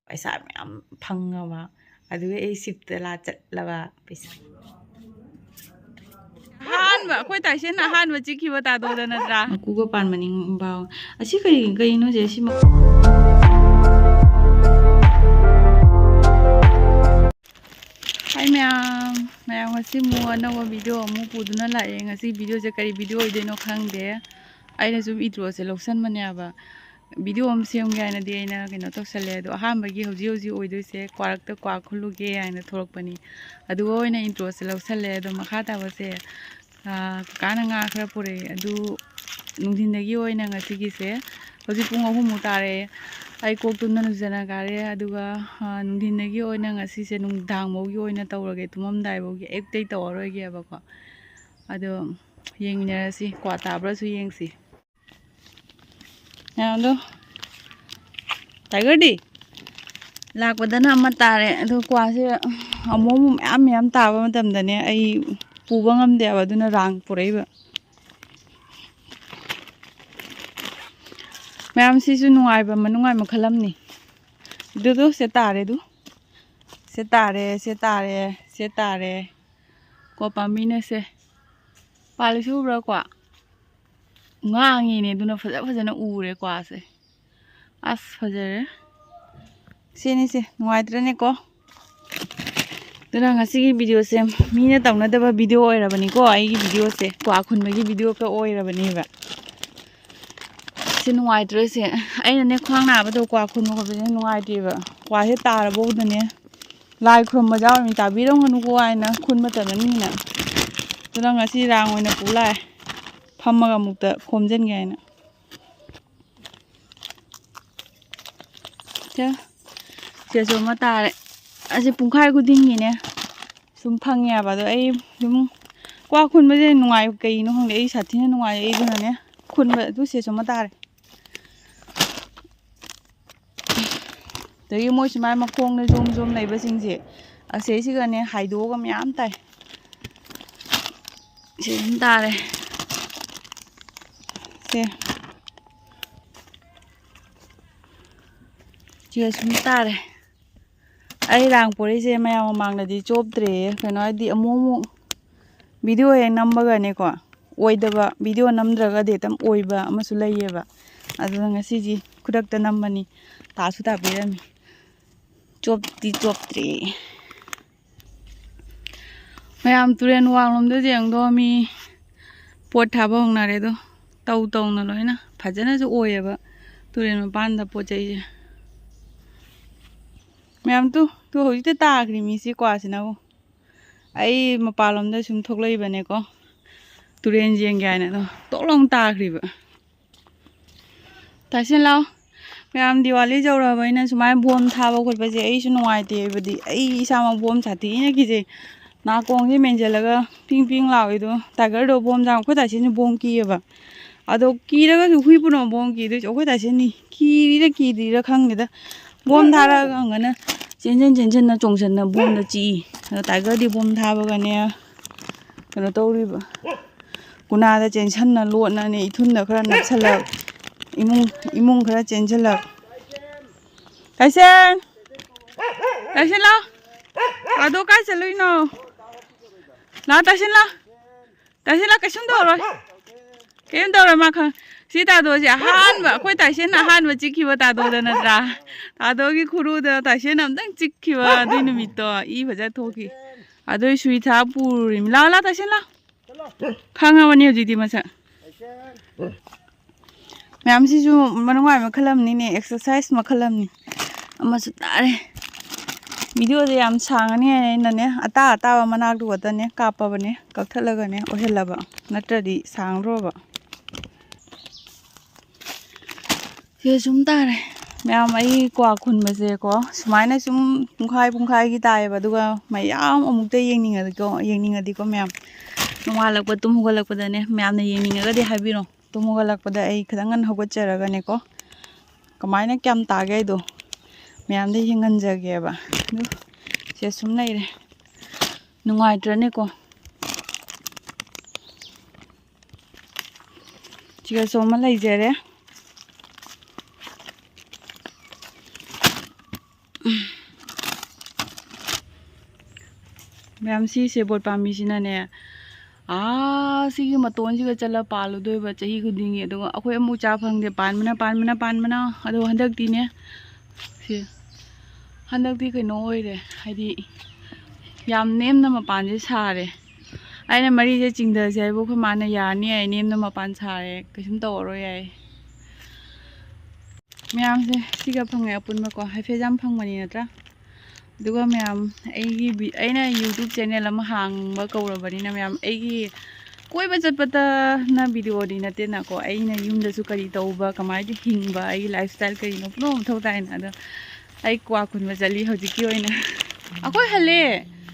ꯄꯩꯁꯥ ꯃꯌꯥꯝ ꯐꯪꯉꯕ ꯑꯗꯨꯒ ꯑꯩ ꯁꯤꯞꯇ ꯆꯠꯂꯕ ꯄꯩꯁꯥ ꯑꯍꯥꯟꯕ ꯑꯩꯈꯣꯏ ꯇꯥꯏꯁꯦꯟꯅ ꯑꯍꯥꯟꯕ ꯆꯤꯛꯈꯤꯕ ꯇꯥꯗꯣꯗ ꯅꯠꯇ꯭ꯔꯥ ꯃꯀꯨꯒ ꯄꯥꯟꯕꯅꯤꯡ ꯕꯥꯎ ꯑꯁꯤ ꯀꯩꯅꯣꯁꯦ ꯁꯤ ꯍꯥꯏ ꯃꯌꯥꯝ ꯉꯁꯤ ꯑꯃꯨꯛ ꯑꯅꯧꯕ ꯚꯤꯗꯤꯑꯣ ꯑꯃꯨꯛ ꯄꯨꯗꯨꯅ ꯂꯥꯛꯑꯦ ꯉꯁꯤ ꯚꯤꯗꯤꯑꯣꯁꯦ ꯀꯔꯤ ꯚꯤꯗꯤꯑꯣ ꯑꯣꯏꯗꯣꯏꯅꯣ ꯈꯪꯗꯦ ꯑꯩꯅ ꯁꯨꯝ ꯏꯟꯇ꯭ꯔꯣꯁꯦ ꯂꯧꯁꯟꯕꯅꯦꯕ ꯚꯤꯗꯤꯑꯣ ꯑꯃ ꯁꯦꯝꯒꯦ ꯍꯥꯏꯅꯗꯤ ꯑꯩꯅ ꯀꯩꯅꯣ ꯇꯧꯁꯜꯂꯦ ꯑꯗꯣ ꯑꯍꯥꯟꯕꯒꯤ ꯍꯧꯖꯤꯛ ꯑꯣꯏꯗꯣꯏꯁꯦ ꯀ꯭ꯋꯥꯔꯛꯇ ꯀ꯭ꯋꯥꯛ ꯈꯨꯜꯂꯨꯒꯦ ꯍꯥꯏꯅ ꯊꯣꯛꯂꯛꯄꯅꯤ ꯑꯗꯨꯒ ꯑꯣꯏꯅ ꯏꯟꯇ꯭ꯔꯣꯁꯦ ꯂꯧꯁꯜꯂꯦ ꯑꯗꯣ ꯃꯈꯥ ꯇꯥꯕꯁꯦ ꯀꯀꯥꯅ ꯉꯥ ꯈꯔ ꯄꯨꯔꯛꯑꯦ ꯑꯗꯨ ꯅꯨꯡꯊꯤꯟꯗꯒꯤ ꯑꯣꯏꯅ ꯉꯁꯤꯒꯤꯁꯦ ꯍꯧꯖꯤꯛ ꯄꯨꯡ 3ꯃꯨꯛ ꯇꯥꯔꯦ ꯑꯩ ꯀꯣꯛ ꯇꯨꯝꯅ ꯂꯨꯖꯅ ꯀꯥꯔꯦ ꯑꯗꯨꯒ ꯅꯨꯡꯊꯤꯟꯗꯒꯤ ꯑꯣꯏꯅ ꯉꯁꯤꯁꯦ ꯅꯨꯡꯗꯥꯡꯐꯥꯎꯒꯤ ꯑꯣꯏꯅ ꯇꯧꯔꯒꯦ ꯇꯨꯝꯃꯝꯗꯥꯏꯐꯥꯎꯒꯤ ꯑꯌꯨꯛꯇꯩ ꯇꯧꯔꯔꯣꯏꯒꯦꯕꯀꯣ ꯑꯗꯣ ꯌꯦꯡꯃꯤꯟꯅꯔꯁꯤ ꯀ꯭ꯋꯥ ꯇꯥꯕ꯭ꯔꯁꯨ ꯌꯦꯡꯁꯤ ꯃꯌꯥꯝꯗꯣ ꯇꯥꯏꯒꯔꯗꯤ ꯂꯥꯛꯄꯗꯅ ꯑꯃ ꯇꯥꯔꯦ ꯑꯗꯣ ꯀ꯭ꯋꯥꯁꯦ ꯑꯃꯨꯛ ꯃꯌꯥꯝ ꯇꯥꯕ ꯃꯇꯝꯗꯅꯦ ꯑꯩ ꯄꯨꯕ ꯉꯝꯗꯦꯕ ꯑꯗꯨꯅ ꯔꯥꯡ ꯄꯨꯔꯛꯏꯕ ꯃꯌꯥꯝ ꯁꯤꯁꯨ ꯅꯨꯡꯉꯥꯏꯕ ꯃꯅꯨꯡꯉꯥꯏ ꯃꯈꯜ ꯑꯃꯅꯤ ꯑꯗꯨꯗꯣ ꯁꯦ ꯇꯥꯔꯦ ꯁꯦ ꯇꯥꯔꯦ ꯀꯣ ꯄꯥꯝꯕꯤꯅ ꯁꯦ ꯄꯥꯜꯂꯤꯁꯤ ꯎꯕ꯭ꯔꯥꯀꯣ ꯉꯥꯡꯉꯤꯅꯦ ꯑꯗꯨꯅ ꯐꯖꯅ ꯎꯔꯦ ꯀ꯭ꯋꯥꯁꯦ ꯑꯁ ꯐꯖꯔꯦ ꯁꯤꯅꯤꯁꯦ ꯅꯨꯡꯉꯥꯏꯇ꯭ꯔꯅꯦꯀꯣ ꯑꯗꯨꯅ ꯉꯁꯤꯒꯤ ꯚꯤꯗꯤꯑꯣꯁꯦ ꯃꯤꯅ ꯇꯧꯅꯗꯕ ꯚꯤꯗꯤꯑꯣ ꯑꯣꯏꯔꯕꯅꯤꯀꯣ ꯑꯩꯒꯤ ꯚꯤꯗꯤꯑꯣꯁꯦ ꯀ꯭ꯋꯥ ꯈꯨꯟꯕꯒꯤ ꯚꯤꯗꯤꯑꯣꯒ ꯑꯣꯏꯔꯕꯅꯦꯕ ꯁꯤ ꯅꯨꯡꯉꯥꯏꯇ꯭ꯔꯁꯦ ꯑꯩꯅꯅꯦ ꯈ꯭ꯋꯥꯡ ꯅꯥꯕꯗꯣ ꯀ꯭ꯋꯥ ꯈꯨꯟꯕ ꯈꯣꯠꯄꯁꯦ ꯅꯨꯡꯉꯥꯏꯇꯦꯕ ꯀ꯭ꯋꯥꯁꯦ ꯇꯥꯔꯕꯧꯗꯅꯦ ꯂꯥꯏ ꯈꯨꯔꯨꯝꯕ ꯌꯥꯎꯔꯤꯅꯤ ꯇꯥꯕꯤꯔꯝꯒꯅꯨꯀꯣ ꯍꯥꯏꯅ ꯈꯨꯟꯕ ꯇꯅꯅꯤꯅ ꯑꯗꯨꯅ ꯉꯁꯤ ꯔꯥꯡ ꯑꯣꯏꯅ ꯄꯨ ꯂꯥꯛꯑꯦ ꯐꯝꯃꯒ ꯑꯃꯨꯛꯇ ꯈꯣꯝꯖꯤꯟꯒꯦ ꯍꯥꯏꯅ ꯁꯤꯗꯁꯨ ꯑꯃ ꯇꯥꯔꯦ ꯑꯁꯤ ꯄꯨꯡꯈꯥꯏ ꯈꯨꯗꯤꯡꯒꯤꯅꯦ ꯁꯨꯝ ꯐꯪꯉꯦꯕ ꯑꯗꯣ ꯑꯩ ꯁꯨꯝ ꯀ꯭ꯋꯥ ꯈꯨꯟꯕꯁꯦ ꯅꯨꯡꯉꯥꯏ ꯀꯩꯅꯣ ꯈꯪꯗꯦ ꯑꯩ ꯁꯥꯊꯤꯅ ꯅꯨꯡꯉꯥꯏ ꯑꯩꯗꯨꯅꯅꯦ ꯈꯨꯟꯕ ꯑꯗꯨ ꯁꯤꯁꯨ ꯑꯃ ꯇꯥꯔꯦ ꯑꯗꯒꯤ ꯃꯣꯏ ꯁꯨꯃꯥꯏꯅ ꯃꯈꯣꯡꯗ ꯖꯣꯝ ꯂꯩꯕꯁꯤꯡꯁꯦ ꯑꯁꯤꯁꯤꯒꯅꯦ ꯍꯥꯏꯗꯣꯛꯑꯒ ꯃꯌꯥꯝ ꯇꯥꯏ ꯁꯤ ꯑꯗꯨꯝ ꯇꯥꯔꯦ ꯁꯤꯒ ꯁꯨꯝ ꯇꯥꯔꯦ ꯑꯩ ꯔꯥꯡ ꯄꯣꯔꯛꯏꯁꯦ ꯃꯌꯥꯝ ꯃꯃꯥꯡꯗꯗꯤ ꯆꯣꯞꯇ꯭ꯔꯦ ꯀꯩꯅꯣ ꯍꯥꯏꯗꯤ ꯑꯃꯨꯛ ꯚꯤꯗꯤꯑꯣ ꯍꯦꯛ ꯅꯝꯕꯒꯅꯦꯀꯣ ꯑꯣꯏꯗꯕ ꯚꯤꯗꯤꯑꯣ ꯅꯝꯗ꯭ꯔꯒꯗꯤ ꯑꯗꯨꯝ ꯑꯣꯏꯕ ꯑꯃꯁꯨ ꯂꯩꯌꯦꯕ ꯑꯗꯨꯅ ꯉꯁꯤꯗꯤ ꯈꯨꯗꯛꯇ ꯅꯝꯕꯅꯤ ꯇꯥꯁꯨ ꯇꯥꯕꯤꯔꯝꯃꯤ ꯆꯣꯞꯇ꯭ꯔꯦ ꯃꯌꯥꯝ ꯇꯨꯔꯦꯟ ꯋꯥꯡꯂꯣꯝꯗ ꯌꯦꯡꯗꯣ ꯃꯤ ꯄꯣꯠ ꯊꯥꯕ ꯍꯧꯅꯔꯦ ꯑꯗꯣ ꯇꯧꯅ ꯂꯣꯏꯅ ꯐꯖꯅꯁꯨ ꯑꯣꯏꯌꯦꯕ ꯇꯨꯔꯦꯟ ꯃꯄꯥꯟꯗ ꯄꯣꯠ ꯆꯩꯁꯦ ꯃꯌꯥꯝ ꯇꯨ ꯍꯧꯖꯤꯛꯇ ꯇꯥꯈ꯭ꯔꯤ ꯃꯤꯁꯤ ꯀ꯭ꯋꯥꯁꯤꯅꯕꯨ ꯑꯩ ꯃꯄꯥꯟꯂꯣꯝꯗ ꯁꯨꯝ ꯊꯣꯛꯂꯛꯏꯕꯅꯦꯀꯣ ꯇꯨꯔꯦꯟ ꯌꯦꯡꯒꯦ ꯍꯥꯏꯅ ꯑꯗꯣ ꯇꯣꯛ ꯇꯥꯈ꯭ꯔꯤꯕ ꯇꯥꯁꯦ ꯂꯥꯎ ꯃꯌꯥꯝ ꯗꯤꯋꯥꯂꯤ ꯌꯧꯔꯛꯑꯕꯅꯤꯅ ꯁꯨꯃꯥꯏꯅ ꯕꯣꯝ ꯊꯥꯕ ꯈꯣꯠꯄꯁꯦ ꯑꯩꯁꯨ ꯅꯨꯡꯉꯥꯏꯇꯦ ꯍꯥꯏꯕꯗꯤ ꯑꯩ ꯏꯁꯥꯃꯛ ꯕꯣꯝ ꯁꯥꯊꯤꯅ ꯀꯤꯖꯩ ꯅꯥꯀꯣꯡꯁꯦ ꯃꯦꯟꯁꯤꯜꯂꯒ ꯄꯤꯡ ꯂꯥꯎꯏꯗꯣ ꯇꯥꯏꯒꯔꯗꯣ ꯕꯣꯝ ꯆꯥꯡ ꯑꯩꯈꯣꯏ ꯇꯥꯏꯁꯦꯟꯁꯨ ꯕꯣꯝ ꯀꯤꯌꯦꯕ ꯑꯗꯣ ꯀꯤꯔꯒꯁꯨ ꯍꯨꯏ ꯄꯨꯅꯃꯛ ꯕꯣꯝ ꯀꯤꯗꯣꯏꯁꯦ ꯑꯩꯈꯣꯏ ꯇꯥꯏꯁꯦꯟꯅꯤ ꯀꯤꯗ꯭ꯔꯤꯔꯥ ꯈꯪꯗꯦꯗ ꯕꯣꯝ ꯊꯥꯔꯛꯑꯒꯅ ꯆꯦꯟꯁꯤꯟꯅ ꯆꯣꯡꯁꯤꯟꯅ ꯕꯣꯝꯗ ꯆꯤꯛꯏ ꯑꯗꯣ ꯇꯥꯏꯒꯔꯗꯤ ꯕꯣꯝ ꯊꯥꯕꯒꯅꯦ ꯀꯩꯅꯣ ꯇꯧꯔꯤꯕ ꯀꯨꯅꯥꯗ ꯆꯦꯟꯁꯟꯅ ꯂꯣꯠꯅꯅꯦ ꯏꯊꯨꯟꯗ ꯈꯔ ꯅꯞꯁꯜꯂꯛ ꯏꯃꯨꯡ ꯈꯔ ꯆꯦꯟꯁꯤꯜꯂꯛ ꯇꯥꯏꯁꯦꯟ ꯂꯥꯎ ꯑꯗꯣ ꯀꯥꯏ ꯆꯠꯂꯨꯏꯅꯣ ꯂꯥꯎ ꯇꯥꯏꯁꯦꯟ ꯂꯥꯎ ꯀꯩꯁꯨꯝ ꯇꯧꯔꯣꯏ ꯀꯩꯝ ꯇꯧꯔꯣꯏ ꯃꯥ ꯁꯤ ꯇꯥꯗꯣꯁꯦ ꯑꯍꯥꯟꯕ ꯑꯩꯈꯣꯏ ꯇꯥꯏꯁꯦꯟꯅ ꯑꯍꯥꯟꯕ ꯆꯤꯛꯈꯤꯕ ꯇꯥꯗꯣꯗ ꯅꯠꯇ꯭ꯔꯥ ꯇꯥꯗꯣꯒꯤ ꯈꯨꯔꯨꯗ ꯇꯥꯏꯁꯦꯟ ꯑꯝꯇꯪ ꯆꯤꯛꯈꯤꯕ ꯑꯗꯨꯏ ꯅꯨꯃꯤꯠꯇꯣ ꯏ ꯐꯖ ꯊꯣꯛꯈꯤ ꯑꯗꯨꯏ ꯁꯨꯏ ꯊꯥ ꯄꯨꯔꯤꯃꯤ ꯂꯥꯎ ꯇꯥꯏꯁꯦꯟ ꯂꯥꯎ ꯈꯪꯉꯕꯅꯤ ꯍꯧꯖꯤꯛꯇꯤ ꯃꯁꯛ ꯃꯌꯥꯝꯁꯤꯁꯨ ꯃꯅꯨꯡꯉꯥꯏ ꯃꯈꯜ ꯑꯃꯅꯤꯅꯦ ꯑꯦꯛꯁꯔꯁꯥꯏꯁ ꯃꯈꯜ ꯑꯃꯅꯤ ꯑꯃꯁꯨ ꯇꯥꯔꯦ ꯚꯤꯗꯤꯑꯣꯁꯦ ꯌꯥꯝ ꯁꯥꯡꯉꯅꯤ ꯑꯩꯅꯅꯦ ꯑꯇꯥꯕ ꯃꯅꯥꯛꯇꯨ ꯈꯛꯇꯅꯦ ꯀꯥꯞꯄꯕꯅꯦ ꯀꯛꯊꯠꯂꯒꯅꯦ ꯑꯣꯏꯍꯜꯂꯕ ꯅꯠꯇ꯭ꯔꯗꯤ ꯁꯥꯡꯗ꯭ꯔꯣꯕ ꯁꯤꯗ ꯁꯨꯝ ꯇꯥꯔꯦ ꯃꯌꯥꯝ ꯑꯩ ꯀ꯭ꯋꯥ ꯈꯨꯟꯕꯁꯦꯀꯣ ꯁꯨꯃꯥꯏꯅ ꯁꯨꯝ ꯄꯨꯡꯈꯥꯏꯒꯤ ꯇꯥꯏꯌꯦꯕ ꯑꯗꯨꯒ ꯃꯌꯥꯝ ꯑꯃꯨꯛꯇ ꯌꯦꯡꯅꯤꯡꯉꯗꯤꯀꯣ ꯃꯌꯥꯝ ꯅꯣꯡꯉꯥꯜꯂꯛꯄ ꯇꯨꯝ ꯍꯧꯒꯠꯂꯛꯄꯗꯅꯦ ꯃꯌꯥꯝꯅ ꯌꯦꯡꯅꯤꯡꯉꯒꯗꯤ ꯍꯥꯏꯕꯤꯔꯣ ꯇꯨꯝ ꯍꯧꯒꯠꯂꯛꯄꯗ ꯑꯩ ꯈꯤꯇꯪ ꯉꯟꯅ ꯍꯧꯒꯠꯆꯔꯒꯅꯦꯀꯣ ꯀꯃꯥꯏꯅ ꯀꯌꯥꯝ ꯇꯥꯒꯦ ꯍꯥꯏꯗꯣ ꯃꯌꯥꯝꯗ ꯌꯦꯡꯍꯟꯖꯒꯦꯕ ꯑꯗꯨ ꯁꯤꯗ ꯁꯨꯝ ꯂꯩꯔꯦ ꯅꯨꯡꯉꯥꯏꯇ꯭ꯔꯅꯦꯀꯣ ꯁꯤꯒꯁꯨ ꯑꯃ ꯂꯩꯖꯔꯦ ꯃꯌꯥꯝ ꯁꯤ ꯁꯦꯕꯣꯠ ꯄꯥꯝꯕꯤꯁꯤꯅꯅꯦ ꯁꯤꯒꯤ ꯃꯇꯣꯟꯁꯤꯒ ꯆꯠꯂ ꯄꯥꯜꯂꯨꯗꯣꯏꯕ ꯆꯍꯤ ꯈꯨꯗꯤꯡꯒꯤ ꯑꯗꯨꯒ ꯑꯩꯈꯣꯏ ꯑꯃꯨꯛ ꯆꯥ ꯐꯪꯗꯦ ꯄꯥꯟꯕꯅ ꯑꯗꯣ ꯍꯟꯗꯛꯇꯤꯅꯦ ꯁꯤ ꯍꯟꯗꯛꯇꯤ ꯀꯩꯅꯣ ꯑꯣꯏꯔꯦ ꯍꯥꯏꯗꯤ ꯌꯥꯝ ꯅꯦꯝꯅ ꯃꯄꯥꯟꯁꯦ ꯁꯥꯔꯦ ꯑꯩꯅ ꯃꯔꯤꯁꯦ ꯆꯤꯡꯊꯁꯦ ꯍꯥꯏꯕꯨ ꯑꯩꯈꯣꯏ ꯃꯥꯅ ꯌꯥꯅꯤ ꯌꯥꯏ ꯅꯦꯝꯅ ꯃꯄꯥꯟ ꯁꯥꯔꯦ ꯀꯩꯁꯨꯝ ꯇꯧꯔꯔꯣꯏ ꯌꯥꯏ ꯃꯌꯥꯝꯁꯦ ꯁꯤꯒ ꯐꯪꯉꯦ ꯑꯄꯨꯟꯕꯀꯣ ꯍꯥꯏꯐꯦꯠ ꯌꯥꯝ ꯐꯪꯕꯅꯤ ꯅꯠꯇ꯭ꯔꯥ ꯑꯗꯨꯒ ꯃꯌꯥꯝ ꯑꯩꯅ ꯌꯨꯇ꯭ꯌꯨꯕ ꯆꯦꯅꯦꯜ ꯑꯃ ꯍꯥꯡꯕ ꯀꯧꯔꯕꯅꯤꯅ ꯃꯌꯥꯝ ꯑꯩꯒꯤ ꯀꯣꯏꯕ ꯆꯠꯄꯗꯅ ꯚꯤꯗꯤꯑꯣꯗꯤ ꯅꯠꯇꯦꯅꯀꯣ ꯑꯩꯅ ꯌꯨꯝꯗꯁꯨ ꯀꯔꯤ ꯇꯧꯕ ꯀꯃꯥꯏꯅ ꯍꯤꯡꯕ ꯑꯩꯒꯤ ꯂꯥꯏꯐ ꯁ꯭ꯇꯥꯏꯜ ꯀꯔꯤꯅꯣ ꯄꯨꯝꯅꯃꯛ ꯃꯊꯧ ꯇꯥꯏꯅ ꯑꯗꯣ ꯑꯩ ꯀ꯭ꯋꯥ ꯈꯨꯟꯕ ꯆꯠꯂꯤ ꯍꯧꯖꯤꯛꯀꯤ ꯑꯣꯏꯅ ꯑꯩꯈꯣꯏ ꯍꯜꯂꯦ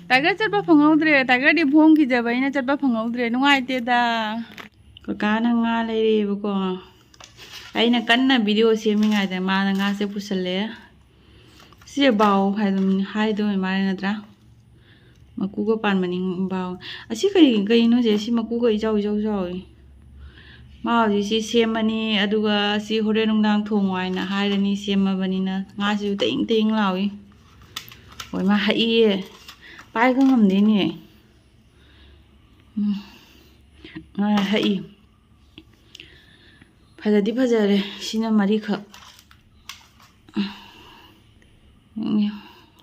ꯇꯥꯏꯒꯔ ꯆꯠꯄ ꯐꯪꯍꯧꯗ꯭ꯔꯦ ꯇꯥꯏꯒꯔꯗꯤ ꯚꯣꯡ ꯀꯤꯖꯕꯅꯤꯅ ꯆꯠꯄ ꯐꯪꯍꯧꯗ꯭ꯔꯦ ꯅꯨꯡꯉꯥꯏꯇꯦꯗ ꯀꯀꯥꯅ ꯉꯥ ꯂꯩꯔꯦꯕꯀꯣ ꯑꯩꯅ ꯀꯟꯅ ꯚꯤꯗꯤꯑꯣ ꯁꯦꯝꯃꯤꯉꯩꯗ ꯃꯥꯅ ꯉꯥꯁꯦ ꯄꯨꯁꯜꯂꯦ ꯁꯤꯁꯦ ꯕꯥꯎ ꯍꯥꯏꯗꯣꯏ ꯃꯥꯜꯂꯦ ꯅꯠꯇ꯭ꯔꯥ ꯃꯀꯨꯒ ꯄꯥꯟꯕꯅꯤ ꯕꯥꯎ ꯑꯁꯤ ꯀꯩꯅꯣꯁꯦ ꯁꯤ ꯃꯀꯨꯒ ꯏꯆꯥꯎ ꯆꯥꯎꯏ ꯃꯥ ꯍꯧꯖꯤꯛ ꯁꯤ ꯁꯦꯝꯃꯅꯤ ꯑꯗꯨꯒ ꯁꯤ ꯍꯣꯔꯦꯟ ꯅꯨꯡꯗꯥꯡ ꯊꯣꯡꯉꯣ ꯍꯥꯏꯅ ꯍꯥꯏꯔꯅꯤ ꯁꯦꯝꯃꯕꯅꯤꯅ ꯉꯥꯁꯤꯁꯨ ꯇꯦꯡ ꯇꯦꯡ ꯂꯥꯎꯏ ꯍꯣꯏ ꯃꯥ ꯍꯛꯏꯌꯦ ꯄꯥꯏꯒ ꯉꯝꯗꯦꯅꯦ ꯍꯛꯏ ꯐꯖꯗꯤ ꯐꯖꯔꯦ ꯁꯤꯅ ꯃꯔꯤꯈꯛ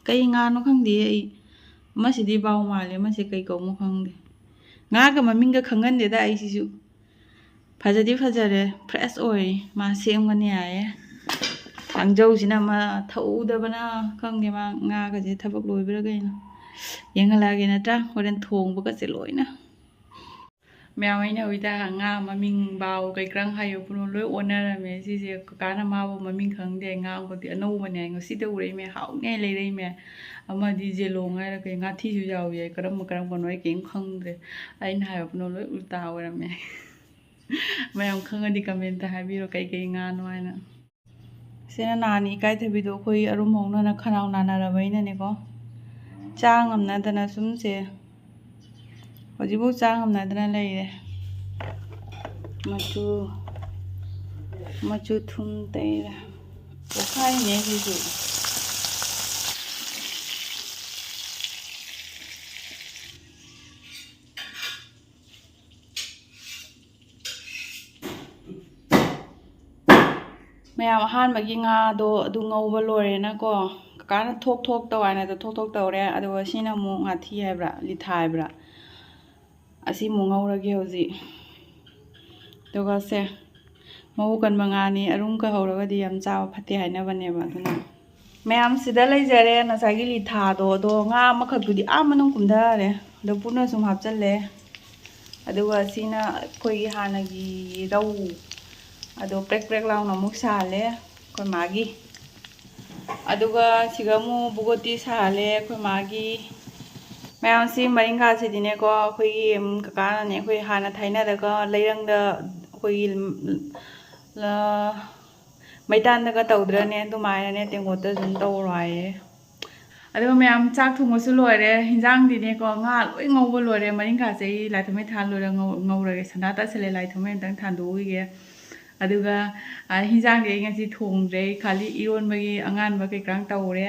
ꯀꯩ ꯉꯥꯅꯣ ꯈꯪꯗꯦ ꯑꯩ ꯃꯁꯤꯗꯤ ꯕꯥꯎ ꯃꯥꯜꯂꯦ ꯃꯁꯤ ꯀꯩ ꯀꯧꯅꯣ ꯈꯪꯗꯦ ꯉꯥꯒ ꯃꯃꯤꯡꯒ ꯈꯪꯍꯟꯗꯦꯗ ꯑꯩꯁꯤꯁꯨ ꯐꯖꯗꯤ ꯐꯖꯔꯦ ꯐ꯭ꯔꯦꯁ ꯑꯣꯏ ꯃꯥ ꯁꯦꯝꯒꯅꯤ ꯌꯥꯌꯦ ꯇꯥꯡꯖꯧꯁꯤꯅ ꯃꯥ ꯊꯧꯗꯕꯅ ꯈꯪꯗꯦ ꯃꯥ ꯉꯥꯒꯁꯦ ꯊꯕꯛ ꯂꯣꯏꯕ꯭ꯔꯥ ꯀꯩꯅꯣ ꯌꯦꯡꯍꯜꯂꯛꯑꯒꯦ ꯅꯠꯇ꯭ꯔꯥ ꯍꯣꯔꯦꯟ ꯊꯣꯡꯕꯒꯁꯦ ꯂꯣꯏꯅ ꯃꯌꯥꯝ ꯑꯩꯅ ꯍꯧꯖꯤꯛꯇ ꯉꯥ ꯃꯃꯤꯡ ꯕꯥꯎ ꯀꯩꯀꯔꯥꯡ ꯍꯥꯏꯌꯨ ꯄꯨꯅꯣ ꯂꯣꯏ ꯑꯣꯟꯅꯔꯝꯃꯦ ꯁꯤꯁꯦ ꯀꯀꯥꯅ ꯃꯥꯕꯨ ꯃꯃꯤꯡ ꯈꯪꯗꯦ ꯉꯥꯕꯨꯗꯤ ꯑꯅꯧꯕꯅꯦ ꯉꯁꯤꯗ ꯎꯔꯛꯏꯃꯦ ꯍꯥꯎꯅꯦ ꯂꯩꯔꯛꯏꯃꯦ ꯑꯃꯗꯤ ꯖꯦꯂꯣꯡ ꯍꯥꯏꯔ ꯀꯩ ꯉꯥꯊꯤꯁꯨ ꯌꯥꯎꯏ ꯀꯔꯝꯕꯅꯣ ꯑꯩ ꯀꯩꯝ ꯈꯪꯗ꯭ꯔꯦ ꯑꯩꯅ ꯍꯥꯏꯕ ꯄꯨꯅꯣ ꯂꯣꯏ ꯎꯜꯇꯥ ꯑꯣꯏꯔꯝꯃꯦ ꯃꯌꯥꯝ ꯈꯪꯉꯗꯤ ꯀꯃꯦꯟꯇ ꯍꯥꯏꯕꯤꯔꯣ ꯀꯩꯀꯩ ꯉꯥꯅꯣ ꯍꯥꯏꯅ ꯁꯤꯅ ꯅꯍꯥꯟ ꯏꯀꯥꯏꯊꯕꯤꯗꯣ ꯑꯩꯈꯣꯏ ꯑꯔꯨꯝ ꯍꯧꯅꯅ ꯈꯅꯥꯎ ꯅꯥꯟꯅꯔꯕꯩꯅꯅꯦꯀꯣ ꯆꯥ ꯉꯝꯅꯗꯅ ꯁꯨꯝꯁꯦ ꯍꯧꯖꯤꯛꯐꯥꯎ ꯆꯥ ꯉꯝꯅꯗꯅ ꯂꯩꯔꯦ ꯃꯆꯨ ꯊꯨꯝ ꯇꯩꯔꯦ ꯄꯣꯛꯈꯥꯏꯅꯦ ꯁꯤꯁꯨ ꯃꯌꯥꯝ ꯑꯍꯥꯟꯕꯒꯤ ꯉꯥꯗꯣ ꯑꯗꯨ ꯉꯧꯕ ꯂꯣꯏꯔꯦꯅꯀꯣ ꯀꯀꯥꯅ ꯊꯣꯛ ꯇꯧ ꯍꯥꯏꯅꯗꯣ ꯊꯣꯛ ꯇꯧꯔꯦ ꯑꯗꯨꯒ ꯁꯤꯅ ꯑꯃꯨꯛ ꯉꯥꯊꯤ ꯍꯥꯏꯕ꯭ꯔꯥ ꯂꯤꯊꯥ ꯍꯥꯏꯕ꯭ꯔꯥ ꯑꯁꯤ ꯑꯃꯨꯛ ꯉꯧꯔꯒꯦ ꯍꯧꯖꯤꯛ ꯑꯗꯨꯒ ꯁꯦ ꯃꯕꯨ ꯀꯟꯕ ꯉꯥꯅꯤ ꯑꯔꯨꯝ ꯀꯍꯧꯔꯒꯗꯤ ꯌꯥꯝ ꯆꯥꯕ ꯐꯠꯇꯦ ꯍꯥꯏꯅꯕꯅꯦꯕ ꯑꯗꯨꯅ ꯃꯌꯥꯝ ꯁꯤꯗ ꯂꯩꯖꯔꯦ ꯉꯁꯥꯏꯒꯤ ꯂꯤꯊꯥꯗꯣ ꯑꯗꯣ ꯉꯥ ꯑꯃꯈꯛꯇꯨꯗꯤ ꯃꯅꯨꯡ ꯀꯨꯝꯊꯔꯦ ꯑꯗꯣ ꯄꯨꯟꯅ ꯁꯨꯝ ꯍꯥꯞꯆꯤꯜꯂꯦ ꯑꯗꯨꯒ ꯁꯤꯅ ꯑꯩꯈꯣꯏꯒꯤ ꯍꯥꯟꯅꯒꯤ ꯔꯧ ꯑꯗꯣ ꯄ꯭ꯔꯦꯛ ꯄ꯭ꯔꯦꯛ ꯂꯥꯎꯅ ꯑꯃꯨꯛ ꯁꯥꯍꯜꯂꯦ ꯑꯩꯈꯣꯏ ꯃꯥꯒꯤ ꯑꯗꯨꯒ ꯁꯤꯒ ꯑꯃꯨꯛ ꯕꯨꯒꯣꯇꯤ ꯁꯥꯍꯜꯂꯦ ꯑꯩꯈꯣꯏ ꯃꯥꯒꯤ ꯃꯌꯥꯝꯁꯤ ꯃꯔꯤꯡꯈꯥꯁꯤꯗꯤꯅꯦꯀꯣ ꯑꯩꯈꯣꯏꯒꯤ ꯀꯀꯥꯅꯅꯦ ꯑꯩꯈꯣꯏ ꯍꯥꯟꯅ ꯊꯥꯏꯅꯔꯒ ꯂꯩꯔꯪꯗ ꯑꯩꯈꯣꯏꯒꯤ ꯃꯩꯇꯥꯟꯗꯒ ꯇꯧꯗ꯭ꯔꯅꯦ ꯑꯗꯨꯃꯥꯏꯅꯅꯦ ꯇꯦꯡꯀꯣꯠꯇ ꯑꯗꯨꯝ ꯇꯧꯔꯣ ꯍꯥꯏꯌꯦ ꯑꯗꯨꯒ ꯃꯌꯥꯝ ꯆꯥꯛ ꯊꯣꯡꯕꯁꯨ ꯂꯣꯏꯔꯦ ꯍꯤꯟꯖꯥꯡꯗꯤꯅꯦꯀꯣ ꯉꯥ ꯂꯣꯏ ꯉꯧꯕ ꯂꯣꯏꯔꯦ ꯃꯔꯤꯡꯈꯥꯁꯦ ꯑꯩ ꯂꯥꯏ ꯊꯝꯃꯩ ꯊꯥ ꯂꯣꯏꯔ ꯉꯧꯔꯒꯦ ꯁꯅꯥ ꯇꯥꯁꯜꯂꯦ ꯂꯥꯏ ꯊꯝꯃꯩ ꯑꯝꯇꯪ ꯊꯥꯟꯗꯣꯛꯎꯈꯤꯒꯦ ꯑꯗꯨꯒ ꯍꯤꯟꯖꯥꯡꯗꯤ ꯑꯩ ꯉꯁꯤ ꯊꯣꯡꯗ꯭ꯔꯦ ꯈꯥꯂꯤ ꯏꯔꯣꯟꯕꯒꯤ ꯑꯉꯥꯟꯕ ꯀꯩꯀꯥꯡ ꯇꯧꯔꯦ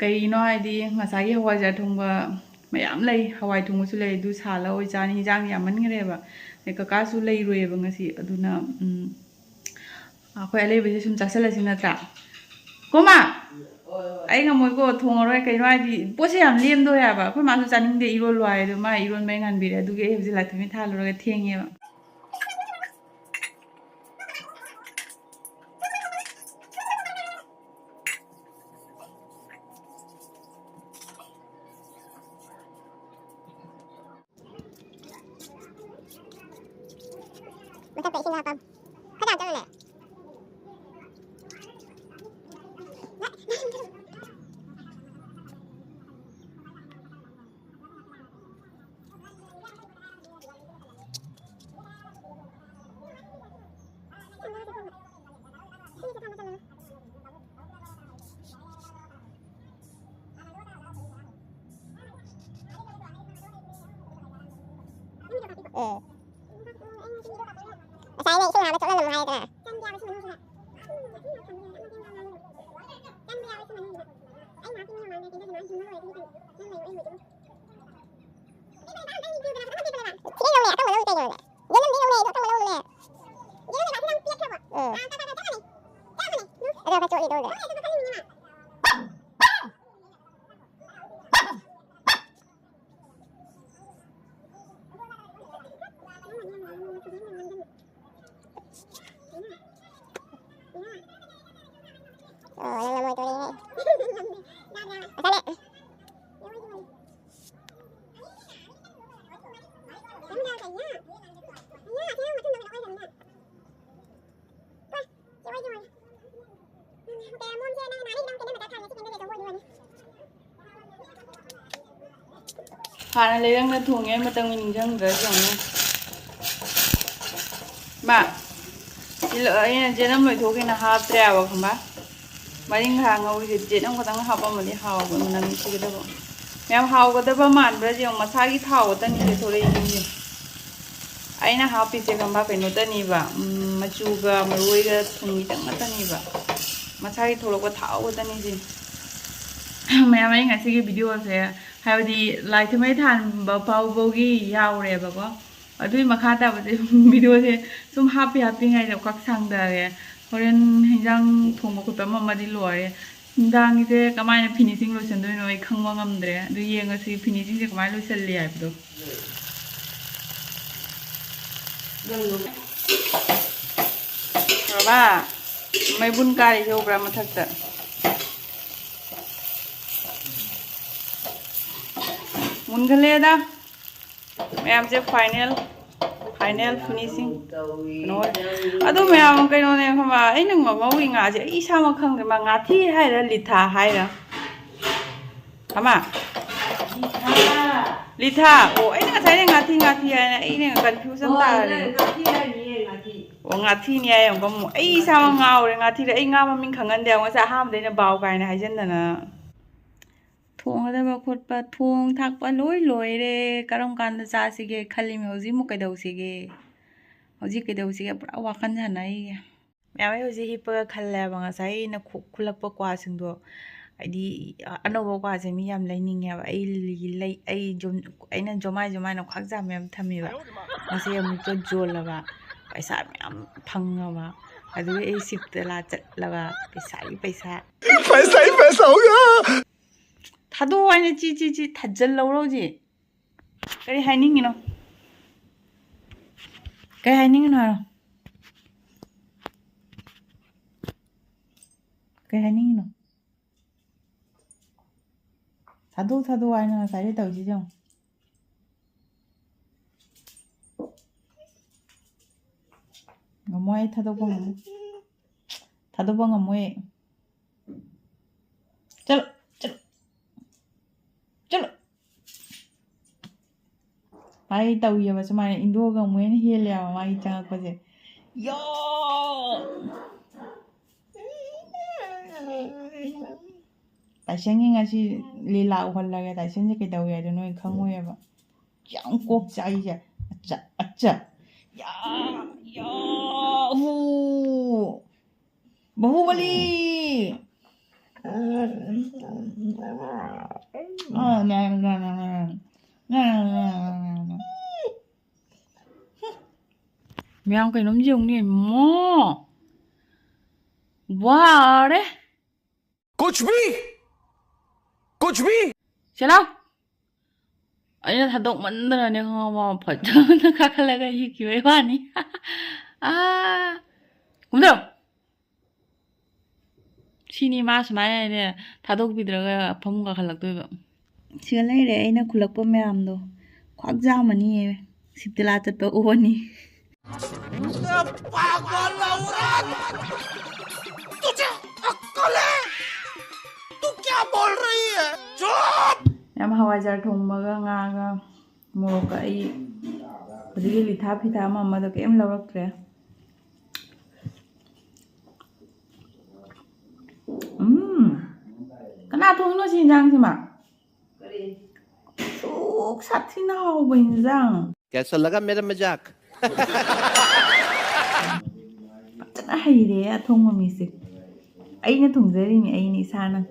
ꯀꯩꯅꯣ ꯍꯥꯏꯗꯤ ꯉꯁꯥꯏꯒꯤ ꯍꯋꯥꯏꯖꯥꯔ ꯊꯣꯡꯕ ꯃꯌꯥꯝ ꯂꯩ ꯍꯋꯥꯏ ꯊꯣꯡꯕꯁꯨ ꯂꯩ ꯑꯗꯨ ꯁꯥꯜꯂ ꯑꯣꯏ ꯆꯥꯅꯤ ꯍꯤꯟꯖꯥꯡ ꯌꯥꯝꯃꯟꯈ꯭ꯔꯦꯕ ꯑꯗꯩ ꯀꯀꯥꯁꯨ ꯂꯩꯔꯣꯏꯑꯕ ꯉꯁꯤ ꯑꯗꯨꯅ ꯑꯩꯈꯣꯏ ꯑꯂꯩꯕꯁꯦ ꯁꯨꯝ ꯆꯥꯁꯤꯜꯂꯁꯤ ꯅꯠꯇ꯭ꯔꯥ ꯀꯣꯃꯥ ꯑꯩ ꯉꯝꯃꯣꯏꯀꯣ ꯊꯣꯡꯉꯔꯣꯏ ꯀꯩꯅꯣ ꯍꯥꯏꯗꯤ ꯄꯣꯠꯁꯦ ꯌꯥꯝ ꯂꯦꯝꯗꯣꯏ ꯍꯥꯏꯕ ꯑꯩꯈꯣꯏ ꯃꯥꯁꯨ ꯆꯥꯅꯤꯡꯗꯦ ꯏꯔꯣꯜꯂꯨ ꯍꯥꯏ ꯑꯗꯣ ꯃꯥ ꯏꯔꯣꯟꯕ ꯉꯥꯟꯕꯤꯔꯦ ꯑꯗꯨꯒꯤ ꯑꯩ ꯍꯧꯖꯤꯛ ꯂꯥꯏꯊꯝꯃꯩ ꯊꯥꯜꯂꯨꯔꯒ ꯊꯦꯡꯉꯦꯕ ꯃꯊꯛꯇ ꯏꯁꯤꯡ ꯍꯥꯞꯄꯝ ꯈꯔ ꯆꯪꯉꯨꯅꯦ Saya ini ada soalan mau hai Hana lấy đang thùng em mà tao mình đang rửa chồng mà chỉ lợi là chỉ năm mấy thuốc cái nào hấp treo vào không bác mà những hàng ngầu thì chỉ năm có tăng hấp vào mình đi hao của mình làm gì cái đó em hao có tới bao màn bây giờ mà sai cái thau của tân thì thôi đi gì ấy na hao pizza không bác phải nấu tân đi vào mà chuga mà ruồi cái thùng gì tăng tân đi vào mà sai thôi có thau của tân gì mẹ mấy ngày cái video sẽ 하여디 라이트 메탄 바우보기 야오래바고 어두이 마카다 비디오에 좀 하피하피ngay 각 상다게 호렌 현장 통먹고 또 엄마디 로아래 현장 이제 가만히 피니싱 로션도 너희 강망함들에 너 이행어서 피니싱 이제 가만히 로션리 할도 봐봐 mấy bún cay vô ra mà thật sự muốn cái lê đó em sẽ final finishing nói à tôi mẹ em cái nó này không mà ấy đừng mà ngấu gì ngã chứ ý sao mà không thì mà ngã thi hay là lịt thả hay là hả mà lịt thả ồ ấy nó thấy ngã thi này ấy này confusion ta này ồ ngã thi này em có một ấy sao mà ngào rồi ngã thi là ấy ngao mà mình khẳng định đều có sao ham đấy là bao cái này hay chân là nè thùng ở đây khốt ba thùng thắc ba lối đấy cái đồng can ra xí cái khali mi hoji một cái đầu xí cái đầu xí cái bữa qua khăn hả này mẹ ấy hoji hip cái khali bằng cái nó khulak ba qua sinh đó ai đi anh đâu qua xem mi am lấy nín nghe ai nó jomai nó khác ra mẹ tham mi vậy mà xem em cho jol là vậy paisa mẹ phăng là vậy ai đi ai ship là chặt là vậy paisa 다도 아니 찌찌찌 다절러 오로지 그래 하이닝이노 그래 하이닝이노 하러 그래 하이닝이노 다도 아니나 사리 đầu 지정 ngomoi 다도 bang ngomoi chalo chalo mai tàu giờ mà sao mai Indo gần mới hiền lèo mai chẳng có gì yo tại sao nghe ngay chỉ lì lạo hoặc là tại sao cái đầu giờ nó không nguy vậy chẳng quốc chạy giờ achcha ya hu bahubali mèo cái nấm dùng này mò wow đấy कुछ भी chalo anh là thật động mẫn rồi nên không mà phải cho nó khác là cái gì kiểu ấy quan đi à cũng được 신이 마시마에 다독비들어가 범가 갈락도 시간 내일에 애나 굴락 뻔매함도 곽자머니 십들라 젖도 오니 पागल औरत तुझे अक्कल है तू क्या बोल रही है चुप ꯌꯥꯝ ꯍꯋꯥꯏꯖꯥꯔ ꯊꯣꯡꯕꯒ ꯉꯥꯒ ꯃꯣꯔꯣꯛꯀ ꯑꯩ ꯍꯧꯖꯤꯛꯀꯤ ꯂꯤꯊꯥ ꯐꯤꯊꯥ ꯑꯃꯗꯣ ꯀꯩꯝ ꯂꯧꯔꯛꯇ꯭ꯔꯦ 그나 통로 신장지마 쑥 사티나 하고 인장 कैसा लगा मेरा मजाक 하이래 통모 미스 아이는 통제리니 아이니 사는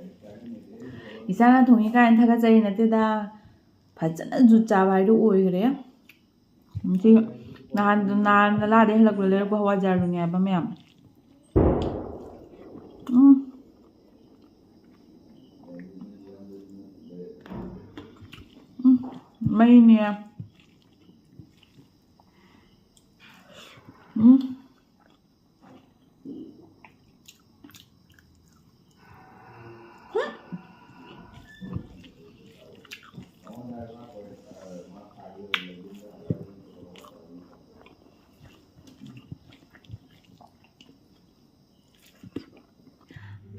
ꯏꯁꯥꯅ ꯊꯣꯡꯉꯤ ꯀꯥꯏꯅ ꯊꯥꯒꯠꯆꯔꯤ ꯅꯠꯇꯦꯗ ꯐꯖꯅ ꯖꯨꯠ ꯆꯥꯕ ꯍꯥꯏꯗꯣ ꯑꯣꯏꯈ꯭ꯔꯦ ꯁꯤ ꯅꯍꯥꯟ ꯂꯥꯗꯩ ꯍꯜꯂꯛꯄꯗ ꯂꯩꯔꯛꯄ ꯍꯋꯥꯏꯖꯥꯔꯗꯨꯅꯦ ꯍꯥꯏꯕ ꯃꯌꯥꯝ ꯃꯩꯅꯦ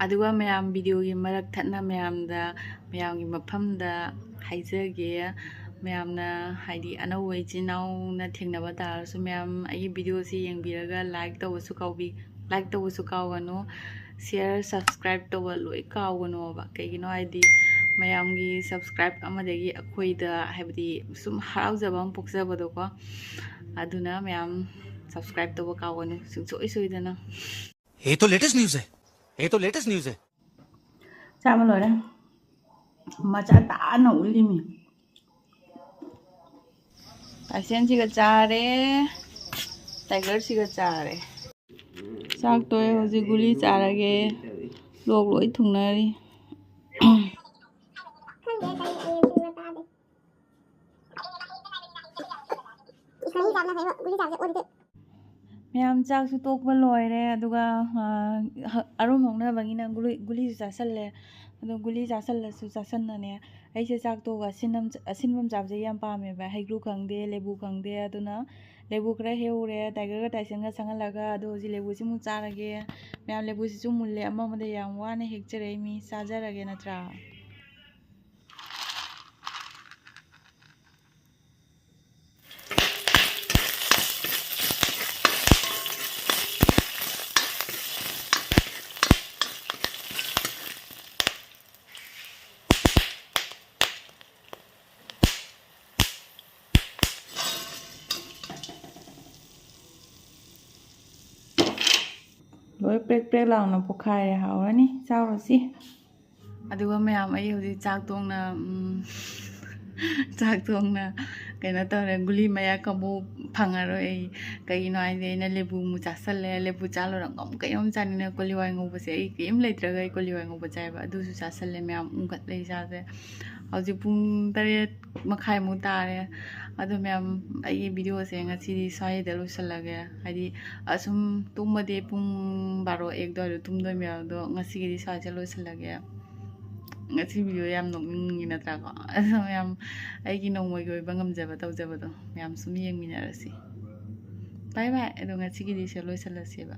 ꯑꯗꯨꯒ ꯃꯌꯥꯝ ꯚꯤꯗꯤꯑꯣꯒꯤ ꯃꯔꯛ ꯊꯠꯅ ꯃꯌꯥꯝꯒꯤ ꯃꯐꯝꯗ ꯍꯥꯏꯖꯒꯦ ꯃꯌꯥꯝꯅ ꯍꯥꯏꯗꯤ ꯑꯅꯧꯕ ꯏꯆꯤꯟ ꯏꯅꯥꯎꯅ ꯊꯦꯡꯅꯕ ꯇꯥꯔꯁꯨ ꯃꯌꯥꯝ ꯑꯩꯒꯤ ꯚꯤꯗꯤꯑꯣꯁꯤ ꯌꯦꯡꯕꯤꯔꯒ ꯂꯥꯏꯛ ꯇꯧꯕꯁꯨ ꯀꯥꯎꯒꯅꯨ ꯁꯤꯌꯔ ꯁꯕꯁꯀ꯭ꯔꯥꯏꯕ ꯇꯧꯕ ꯂꯣꯏ ꯀꯥꯎꯒꯅꯣꯕ ꯀꯩꯒꯤꯅꯣ ꯍꯥꯏꯗꯤ ꯃꯌꯥꯝꯒꯤ ꯁꯕꯁꯀ꯭ꯔꯥꯏꯕ ꯑꯃꯗꯒꯤ ꯑꯩꯈꯣꯏꯗ ꯍꯥꯏꯕꯗꯤ ꯁꯨꯝ ꯍꯔꯥꯎꯖꯕ ꯑꯃ ꯄꯣꯛꯆꯕꯗꯣꯀꯣ ꯑꯗꯨꯅ ꯃꯌꯥꯝ ꯁꯕꯁꯀ꯭ꯔꯥꯏꯕ ꯇꯧꯕ ꯀꯥꯎꯒꯅꯨ ꯁꯨꯡꯁꯣꯏ ꯁꯣꯏꯗꯅ ये तो लेटेस्ट न्यूज है ये तो लेटेस्ट न्यूज है ꯆꯥꯕ ꯂꯣꯏꯔꯦ ꯃꯆꯥ ꯇꯥꯅ ꯎꯠꯂꯤꯃꯤ ꯇꯥꯏꯁꯦꯟꯁꯤꯒ ꯆꯥꯔꯦ ꯇꯥꯏꯒꯔꯁꯤꯒ ꯆꯥꯔꯦ ꯆꯥꯛ ꯇꯣꯛꯑꯦ ꯍꯧꯖꯤꯛ ꯒꯨꯂꯤ ꯆꯥꯔꯒꯦ ꯂꯣꯛ ꯂꯣꯏ ꯊꯨꯡꯅꯔꯤ ꯃꯌꯥꯝ ꯆꯥꯛꯁꯨ ꯇꯣꯛꯄ ꯂꯣꯏꯔꯦ ꯑꯗꯨꯒ ꯑꯔꯨꯝ ꯍꯧꯅꯕꯒꯤꯅ ꯒꯨꯂꯤꯁꯨ ꯆꯥꯁꯜꯂꯦ ꯑꯗꯣ ꯒꯨꯂꯤ ꯆꯥꯁꯟꯅꯅꯦ ꯑꯩꯁꯦ ꯆꯥꯛ ꯇꯣꯛꯑꯒ ꯑꯁꯤꯟꯕ ꯆꯥꯕꯁꯦ ꯌꯥꯝ ꯄꯥꯝꯃꯦꯕ ꯍꯩꯒ꯭ꯔꯨ ꯈꯪꯗꯦ ꯂꯦꯕꯨ ꯈꯪꯗꯦ ꯑꯗꯨꯅ ꯂꯦꯕꯨ ꯈꯔ ꯍꯦꯛꯎꯔꯦ ꯇꯥꯏꯒꯔꯒ ꯇꯥꯏꯁꯟꯒ ꯆꯪꯍꯜꯂꯒ ꯑꯗꯣ ꯍꯧꯖꯤꯛ ꯂꯦꯕꯨꯁꯤ ꯑꯃꯨꯛ ꯆꯥꯔꯒꯦ ꯃꯌꯥꯝ ꯂꯦꯕꯨꯁꯤꯁꯨ ꯃꯨꯜꯂꯦ ꯑꯃꯗ ꯌꯥꯝ ꯋꯥꯅ ꯍꯦꯛꯆꯔꯛꯏ ꯃꯤ ꯆꯥꯖꯔꯒꯦ ꯅꯠꯇ꯭ꯔꯥ ꯂꯣꯏ ꯄ꯭ꯔꯦꯛ ꯄ꯭ꯔꯦꯛ ꯂꯥꯎꯅ ꯄꯣꯛꯈꯥꯏꯔꯦ ꯍꯥꯎꯔꯅꯤ ꯆꯥꯎꯔꯁꯤ ꯑꯗꯨꯒ ꯃꯌꯥꯝ ꯑꯩ ꯍꯧꯖꯤꯛ ꯆꯥꯛ ꯊꯣꯡꯅ ꯀꯩꯅꯣ ꯇꯧꯔꯦ ꯒꯨꯂꯤ ꯃꯌꯥꯛ ꯑꯃꯨꯛ ꯐꯪꯉꯔꯣꯏ ꯑꯩ ꯀꯩꯒꯤꯅꯣ ꯍꯥꯏꯗꯤ ꯑꯩꯅ ꯂꯦꯕꯨ ꯑꯃꯨꯛ ꯆꯥꯁꯜꯂꯦ ꯂꯦꯕꯨ ꯆꯥꯂꯨꯔꯒ ꯑꯃꯨꯛ ꯀꯩꯅꯣꯝ ꯆꯥꯅꯤꯡꯉꯦ ꯀꯣꯂꯤ ꯍꯋꯥꯏ ꯉꯧꯕꯁꯦ ꯑꯩ ꯀꯩꯝ ꯂꯩꯇ꯭ꯔꯒ ꯑꯩ ꯀꯣꯂꯤ ꯍꯋꯥꯏ ꯉꯧꯕ ꯆꯥꯏꯕ ꯑꯗꯨꯁꯨ ꯆꯥꯁꯜꯂꯦ ꯃꯌꯥꯝ ꯎꯝꯈꯠꯂꯦ ꯏꯁꯥꯁꯦ ꯍꯧꯖꯤꯛ ꯄꯨꯡ 8:30 ꯇꯥꯔꯦ ꯑꯗꯣ ꯃꯌꯥꯝ ꯑꯩꯒꯤ ꯚꯤꯗꯤꯑꯣꯁꯦ ꯉꯁꯤꯗꯤ ꯁ꯭ꯋꯥꯏꯗ ꯂꯣꯏꯁꯤꯜꯂꯒꯦ ꯍꯥꯏꯗꯤ ꯑꯁꯨꯝ ꯇꯨꯝꯃꯗꯤ ꯄꯨꯡ 12-1 ꯑꯗꯨꯋꯥꯏꯗ ꯇꯨꯝꯗꯣꯏꯅꯦ ꯑꯗꯣ ꯉꯁꯤꯒꯤꯗꯤ ꯁ꯭ꯋꯥꯏꯗ ꯂꯣꯏꯁꯤꯜꯂꯒꯦ ꯉꯁꯤ ꯚꯤꯗꯤꯑꯣ ꯌꯥꯝ ꯅꯣꯛꯅꯤꯡꯉꯤ ꯅꯠꯇ꯭ꯔꯥꯀꯣ ꯑꯗꯣ ꯃꯌꯥꯝ ꯑꯩꯒꯤ ꯅꯣꯡꯃꯒꯤ ꯑꯣꯏꯕ ꯉꯝꯖꯕ ꯇꯧꯖꯕꯗꯣ ꯃꯌꯥꯝ ꯁꯨꯝ ꯌꯦꯡꯃꯤꯟꯅꯔꯁꯤ ꯕꯥꯏ ꯕꯥꯏ ꯑꯗꯣ ꯉꯁꯤꯒꯤꯗꯤ ꯁꯤ ꯂꯣꯏꯁꯤꯜꯂꯁꯦꯕ